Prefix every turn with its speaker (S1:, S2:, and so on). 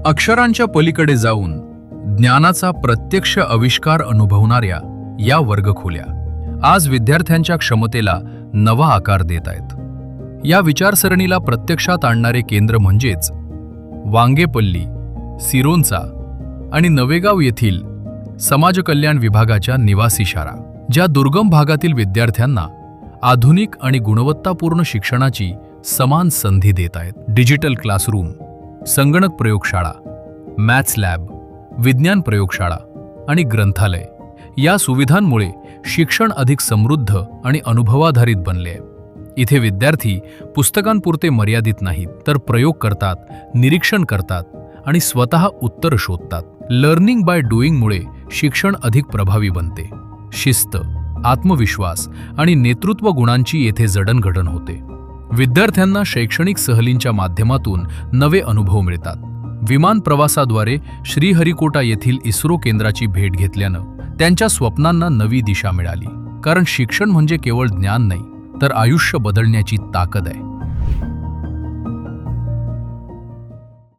S1: अक्षरांच्या पलीकडे जाऊन ज्ञानाचा प्रत्यक्ष आविष्कार अनुभवणाऱ्या या वर्गखोल्या आज विद्यार्थ्यांच्या क्षमतेला नवा आकार देत आहेत। या विचारसरणीला प्रत्यक्षात आणणारे केंद्र म्हणजेच वांगेपल्ली, सिरोंचा आणि नवेगाव येथील समाज कल्याण विभागाच्या निवासी शाळा, ज्या दुर्गम भागातील विद्यार्थ्यांना आधुनिक आणि गुणवत्तापूर्ण शिक्षणाची समान संधी देत आहेत। डिजिटल क्लासरूम, संगणक प्रयोगशाळा, मॅथ्स लॅब, विज्ञान प्रयोगशाळा आणि ग्रंथालय या सुविधांमुळे शिक्षण अधिक समृद्ध आणि अनुभवाधारित बनले आहे। इथे विद्यार्थी पुस्तकांपुरते मर्यादित नाहीत, तर प्रयोग करतात, निरीक्षण करतात आणि स्वतः उत्तर शोधतात। लर्निंग बाय डुईंगमुळे शिक्षण अधिक प्रभावी बनते। शिस्त, आत्मविश्वास आणि नेतृत्व गुणांची येथे जडणघडण होते। विद्यार्थ्यांना शैक्षणिक सहलींच्या माध्यमातून नवे अनुभव मिळतात। विमान प्रवासाद्वारे श्रीहरिकोटा येथील इस्रो केंद्राची भेट घेतल्यानं त्यांच्या स्वप्नांना नवी दिशा मिळाली। कारण शिक्षण म्हणजे केवळ ज्ञान नाही, तर आयुष्य बदलण्याची ताकद आहे।